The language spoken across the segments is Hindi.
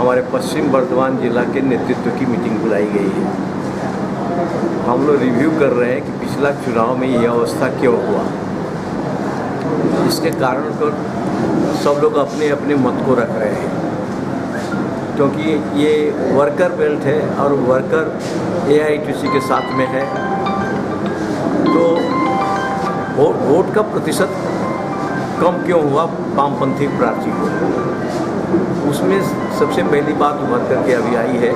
हमारे पश्चिम बर्धमान जिला के नेतृत्व की मीटिंग बुलाई गई है। हम लोग रिव्यू कर रहे हैं कि पिछला चुनाव में ये अवस्था क्यों हुआ। इसके कारण पर सब लोग अपने अपने मत को रख रहे हैं, क्योंकि ये वर्कर बेल्ट है और वर्कर AITC के साथ में है, तो वोट का प्रतिशत कम क्यों हुआ वामपंथी प्रार्थी को। उसमें सबसे पहली बात उभर करके अभी आई है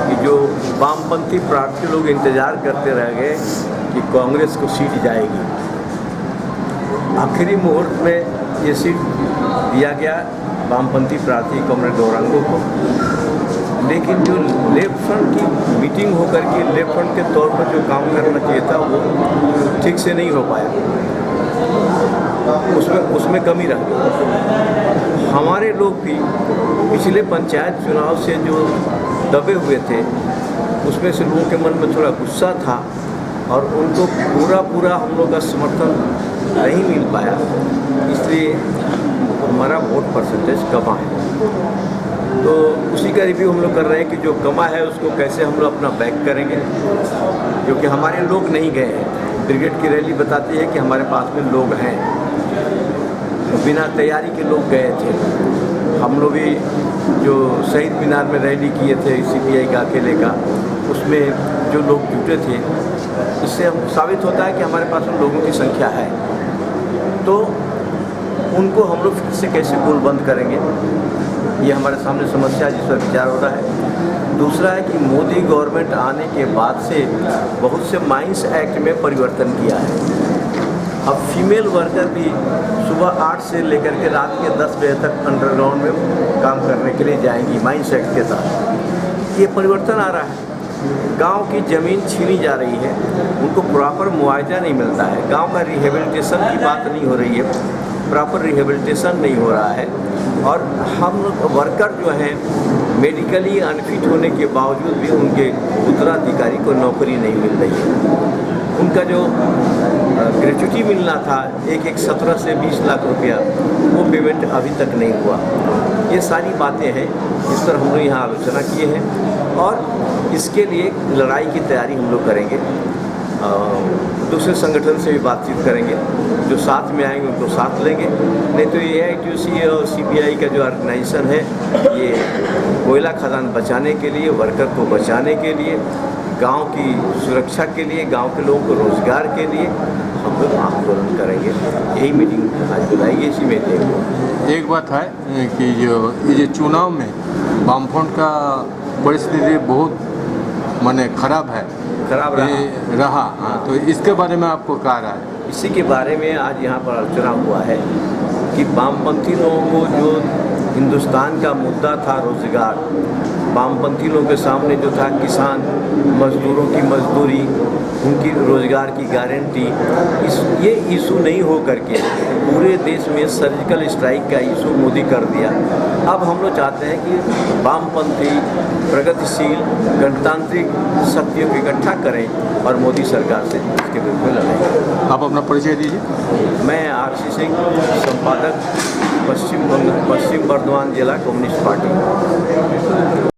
कि जो वामपंथी प्रार्थी लोग इंतज़ार करते रह गए कि कांग्रेस को सीट जाएगी। आखिरी मुहूर्त में ये सीट दिया गया वामपंथी प्रार्थी कॉमरेड गौरांगों को, लेकिन जो लेफ्ट फ्रंट की मीटिंग होकर के लेफ्ट फ्रंट के तौर पर जो काम करना चाहिए था वो ठीक से नहीं हो पाया, उसमें कमी रह गई। हमारे लोग भी पिछले पंचायत चुनाव से जो दबे हुए थे, उसमें से लोगों के मन में थोड़ा गुस्सा था और उनको पूरा हम लोग का समर्थन नहीं मिल पाया, इसलिए हमारा वोट परसेंटेज कमा है। तो उसी का रिव्यू हम लोग कर रहे हैं कि जो कमा है उसको कैसे हम लोग अपना बैक करेंगे, क्योंकि हमारे लोग नहीं गए हैं। ब्रिगेड की रैली बताती है कि हमारे पास में लोग हैं, बिना तैयारी के लोग गए थे। हम लोग भी जो शहीद मीनार में रैली किए थे CPI का अकेले का, उसमें जो लोग जुटे थे, इससे हम साबित होता है कि हमारे पास उन लोगों की संख्या है। तो उनको हम लोग फिर से कैसे गोलबंद करेंगे, ये हमारे सामने समस्या जिस पर विचार हो रहा है। दूसरा है कि मोदी गवर्नमेंट आने के बाद से बहुत से माइंस एक्ट में परिवर्तन किया है। अब फीमेल वर्कर भी सुबह 8 से लेकर के रात के 10 बजे तक अंडरग्राउंड में काम करने के लिए जाएंगी माइंस एक्ट के साथ। ये परिवर्तन आ रहा है। गांव की ज़मीन छीनी जा रही है, उनको प्रॉपर मुआवजा नहीं मिलता है। गांव का रिहेबिलिटेशन की बात नहीं हो रही है, प्रॉपर रिहेबिलिटेशन नहीं हो रहा है। और हम वर्कर जो हैं मेडिकली अनफिट होने के बावजूद भी उनके उत्तराधिकारी को नौकरी नहीं मिल रही है। उनका जो ग्रेच्युटी मिलना था एक 17 से 20 लाख रुपया, वो पेमेंट अभी तक नहीं हुआ। ये सारी बातें हैं जिस पर हम लोग यहाँ आलोचना किए हैं और इसके लिए लड़ाई की तैयारी हम लोग करेंगे। दूसरे संगठन से भी बातचीत करेंगे, जो साथ में आएंगे उनको साथ लेंगे। नहीं तो AITC और CPI का जो ऑर्गेनाइजेशन है, ये कोयला खदान बचाने के लिए, वर्कर को बचाने के लिए, गांव की सुरक्षा के लिए, गांव के लोगों को रोजगार के लिए हम लोग आंदोलन करेंगे। यही मीटिंग आज बुलाई गई। इसी में एक बात है कि ये चुनाव में वामफ्रंट का परिस्थिति बहुत माने खराब रहा। हाँ, तो इसके बारे में आपको क्या राय है? इसी के बारे में आज यहाँ पर आलोचना हुआ है कि वामपंथी लोगों को जो हिंदुस्तान का मुद्दा था रोजगार, वामपंथी लोगों के सामने जो था किसान मजदूरों की मजदूरी, उनकी रोजगार की गारंटी, ये इशू नहीं हो करके पूरे देश में सर्जिकल स्ट्राइक का इशू मोदी कर दिया। अब हम लोग चाहते हैं कि वामपंथी प्रगतिशील गणतांत्रिक शक्तियों को इकट्ठा करें और मोदी सरकार से इसके विरुद्ध लड़ें। आप अपना परिचय दीजिए। मैं RC सिंह, संपादक पश्चिम बर्धमान जिला कम्युनिस्ट पार्टी।